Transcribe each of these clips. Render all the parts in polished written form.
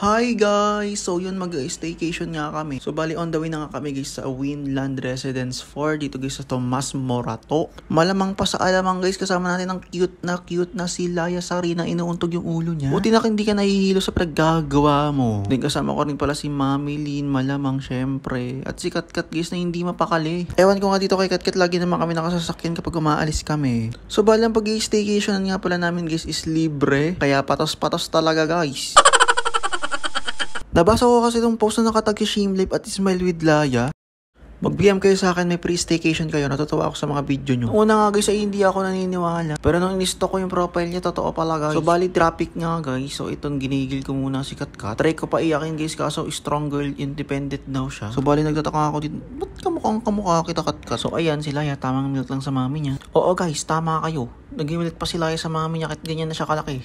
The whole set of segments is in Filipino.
Hi guys! So yun, mag-staycation nga kami. So bali on the way na nga kami guys sa Winland Residence 4 dito guys sa Tomas Morato. Malamang pa sa alamang guys, kasama natin ang cute na si Laya Sari na inuuntog yung ulo niya. Buti na hindi ka nahihilo sa pinaggagawa mo. Din kasama ko rin pala si Mami Lynn, malamang syempre. At si Katkat guys na hindi mapakali. Ewan ko nga dito kay Katkat, lagi naman kami nakasasakyan kapag umaalis kami. So bali ang pag-staycation nga pala namin guys is libre. Kaya patos-patos talaga guys. Nabasa ko kasi itong post na nakatag si Shamelip at Smile with Laya. Mag-BM kayo sa akin, may pre-staycation kayo. Natutuwa ako sa mga video nyo. Una nga guys ay hindi ako naniniwala. Pero nung in-stock ko yung profile niya, totoo pala guys. So bali traffic nga guys. So itong ginigil ko muna si Katkat. Try ko pa iyakin guys, kaso strong girl, independent daw siya. So bali nagtataka ako dito, ba't kamukha kita Katkat? So ayan si Laya, tamang milk lang sa mami niya. Oo guys, tama kayo. Nag-milk pa si Laya sa mami niya kahit ganyan na siya kalaki.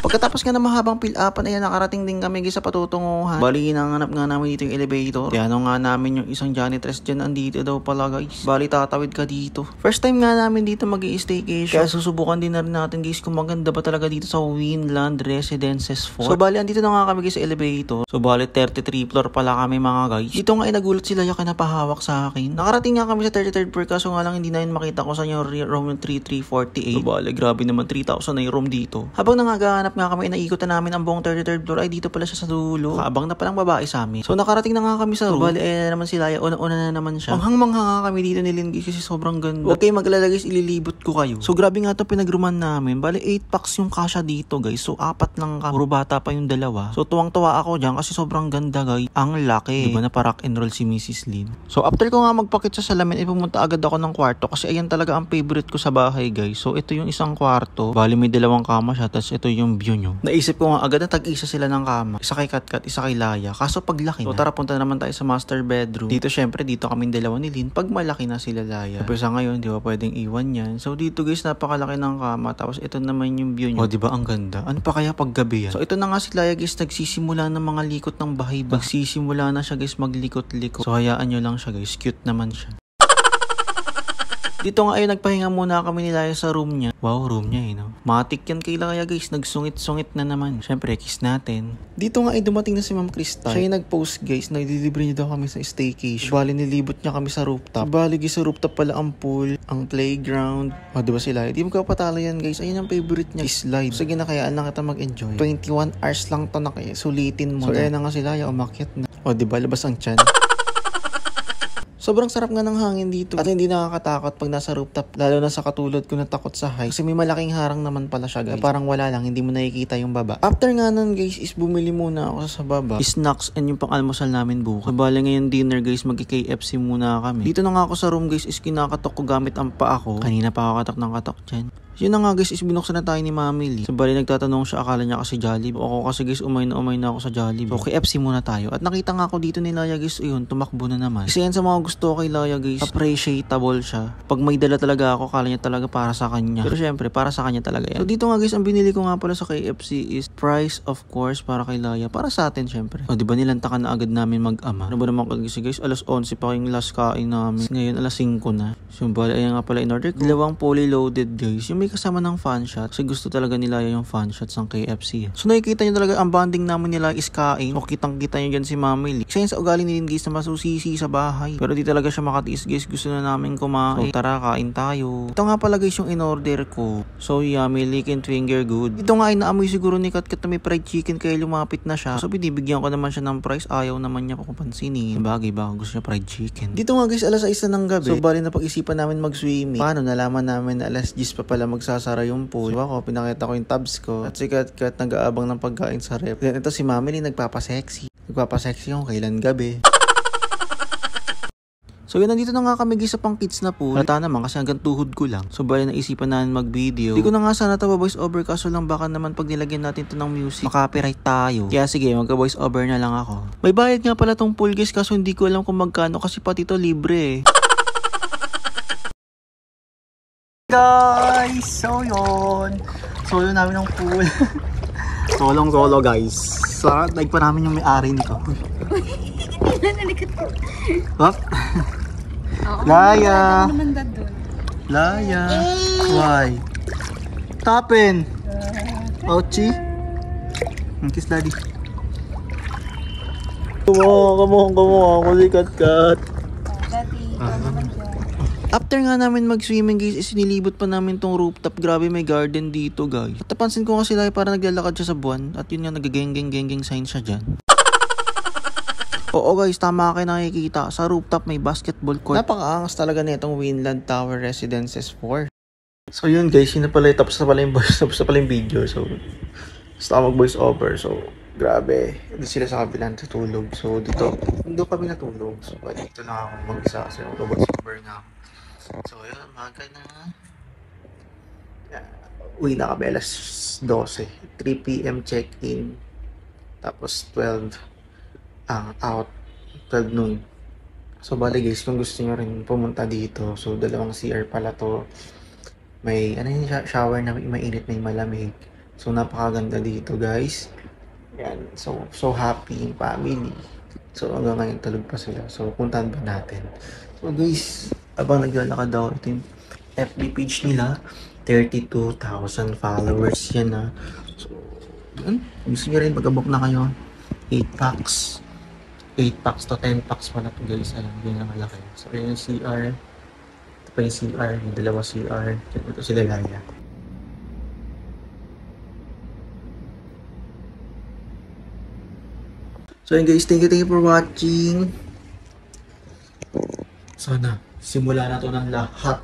Pagkatapos nga na mahabang fill-upan, ayan, nakarating din kami sa patutunguhan. Bali, nanganap nga namin dito yung elevator. Tiyano nga namin yung isang janitress dyan, andito daw pala guys. Bali, tatawid ka dito. First time nga namin dito mag-i-staycation. Kaya susubukan din na rin natin guys kung maganda ba talaga dito sa Winland Residences 4. So bali, andito na nga kami guys sa elevator. So bali, 33 floor pala kami mga guys. Dito nga nagulat sila yung kinapahawak sa akin. Nakarating nga kami sa 33rd floor, kaso nga lang hindi na yun makita ko sa yung room 3348. So bali, grabe naman, 3,000 na yung room dito. Habang nangaganap nga kami, naikutan namin ang buong 33rd floor, ay dito pala siya sa dulo. Kaabang na palang babae sa amin. So nakarating na nga kami sa room. Bali, naman si Laya, una na naman siya. Manghang-mangha nga kami dito ni Lindy kasi sobrang ganda. Huwag kayo maglala guys, ililibot ko kayo. So grabe nga ito pinagruman namin. Bali, 8 packs yung kasya dito guys. So 4 lang ka. Puro bata pa yung dalawa. So tuwang-tuwa ako dyan kasi sobrang ganda guys. Ang laki. Diba na pa-rock and roll si Mrs. Lynn. So after ko nga magpakit sa salamin, pumunta agad ako ng kwarto kasi ayan talaga ang favorite ko sa bahay guys. So ito yung isang kwarto. Bali, may 2 kama siya. Tapos ito yung view nyo. Naisip ko nga agad na tag-isa sila ng kama. Isa kay Katkat, isa kay Laya. Kaso paglaki na. So tara, punta naman tayo sa master bedroom. Dito syempre, dito kaming dalawa ni Lynn. Pag malaki na sila Laya. Pero sa ngayon, di ba pwedeng iwan yan. So dito guys, napakalaki ng kama. Tapos ito naman yung view nyo. O di ba ang ganda? Ano pa kaya pag gabi yan? So ito na nga si Laya guys, nagsisimula ng mga likot ng bahay. Nagsisimula na siya guys maglikot-likot. So hayaan nyo lang siya guys. Cute naman siya. Dito nga ay nagpahinga muna kami ni Laya sa room niya. Wow, room niya no? Matik yan kay Laya guys, nagsungit-sungit na naman. Syempre, kiss natin. Dito nga ay dumating na si Ma'am Crystal. Siya yung nag-post guys, nagdilibre niya daw kami sa staycation. Bali, nilibot niya kami sa rooftop. Bali, sa rooftop pala ang pool, ang playground. O, diba si Laya? Di mo kapatalo yan guys. Ayun ang favorite niya, slide. Sige na, kayaan lang kita mag-enjoy. 21 hours lang to na kaya. Sulitin mo. So, ayan na nga si Laya, umakyat na. O, diba, labas ang tiyan. Sobrang sarap nga ng hangin dito at hindi nakakatakot pag nasa rooftop, lalo na sa katulad ko na takot sa height kasi may malaking harang naman pala siya guys. Parang wala lang, hindi mo nakikita yung baba. After nga nun guys is bumili muna ako sa baba snacks and yung pang-almusal namin bukas. Bale ngayon dinner guys, mag-KFC muna kami. Dito na nga ako sa room guys is kinakatok ko gamit ang paa ko. Kanina pa ako katok ng katok dyan. Yun na nga guys, is binuksan na tayo ni Mami Lee. So bali nagtatanong siya, akala niya kasi Jollibee. Ako kasi guys, umay na ako sa Jollibee. So KFC muna tayo. At nakita nga ako dito ni Laya guys, ayun, tumakbo na naman. Kasi yan sa mga gusto ko kay Laya guys, appreciable siya. Pag may dala talaga ako, akala niya talaga para sa kanya. Pero syempre, para sa kanya talaga yan. So dito nga guys, ang binili ko nga pala sa KFC is fries of course para kay Laya. Para sa atin syempre. O diba nilantakan na agad namin mag-ama. Ano ba naman kagisi guys, alas 11 pa yung last kain namin. Ngayon alas 5 na. So bali, ayan nga pala in order ko. 2 fully loaded guys. Yung may kasama ng fan shot. Kasi gusto talaga nila yung fan shots ng KFC. So nakikita nyo talaga ang bonding namin nila is kain. O kitang-kita nyo dyan si Mami Lee. Kasi yun sa ugali ni Lynn guys na masusisi sa bahay. Pero di talaga siya makatiis guys. Gusto na namin kumain. So tara, kain tayo. Ito nga pala guys yung in-order ko. So yummy, chicken finger good. Ito nga ay naamoy siguro ni Katkat na may fried chicken kaya lumapit na siya. So binibigyan ko naman siya ng price. Ayaw naman niya pa kupansinin. Bagay baka gusto niya fried chicken. Dito nga guys, alas 6 ng gabi. So bali na pag-isipan namin mag-swimming. Paano nalaman namin na alas 10 pa pala magsasara yung pool. So ako, pinakita ko yung tabs ko. At si Katkat nag-aabang ng pagkain sa rep. Then ito si Mami Lee nagpapasexy. Nagpapasexy yung kailan gabi. So yun, nandito na nga kami guys sa pang kids na pool. Halata naman kasi hanggang tuhod ko lang. So bali naisipan namin mag-video. Di ko na nga sana ito voice over kaso lang baka naman pag nilagyan natin ito ng music, makapiright tayo. Kaya sige, magka-voice over na lang ako. May bayad nga pala tong pool guys kaso hindi ko alam kung magkano kasi pati ito libre guys, so yun. Solo namin ng pool. Solo guys. So, like pa namin yung may-ari nito. Hop. Laya. Laya. Why? Tapin. Ouchie. Kiss daddy. Come on. Kulikat kat. Daddy, naman dyan. After nga namin mag-swimming guys, is nilibot pa namin tong rooftop. Grabe, may garden dito guys. At napansin ko kasi lagi parang naglalakad siya sa buwan. At yun nga, nag-geng-geng sign siya dyan. Oo guys, tama kayo nakikita. Sa rooftop may basketball court. Napakaangas talaga nitong Winland Tower Residences 4. So yun guys, yun na pala. Tapos na pala yung video. So, basta mag-voice over. So, grabe. Doon sila sa kabilang tutulog. So, dito kami natulog. So, dito lang ako mag-isa kasi mag-voice over nga ako. So, yun, maga na. Uwi na kami alas 12. 3 p.m. check-in. Tapos 12 out. 12 noon. So, bali guys, kung gusto nyo rin pumunta dito. So, dalawang CR pala to. May, shower na mainit, may malamig. So, napakaganda dito guys. Yan. So happy yung family. So, hanggang ngayon tulog pa sila. So, puntahan ba natin? So, guys, abang naglalakad daw, ito yung FB page nila. 32,000 followers yan na. So, yun. Gusto nyo rin, mag-abook na kayo. 8 packs. 8 packs to 10 packs pala ito guys. Alam, yun ang malaki. So, yun yung CR. Ito pa yung CR. Yung dalawa CR. Ito sila Laya. So yun guys, thank you for watching. Sana simula na to ng lahat.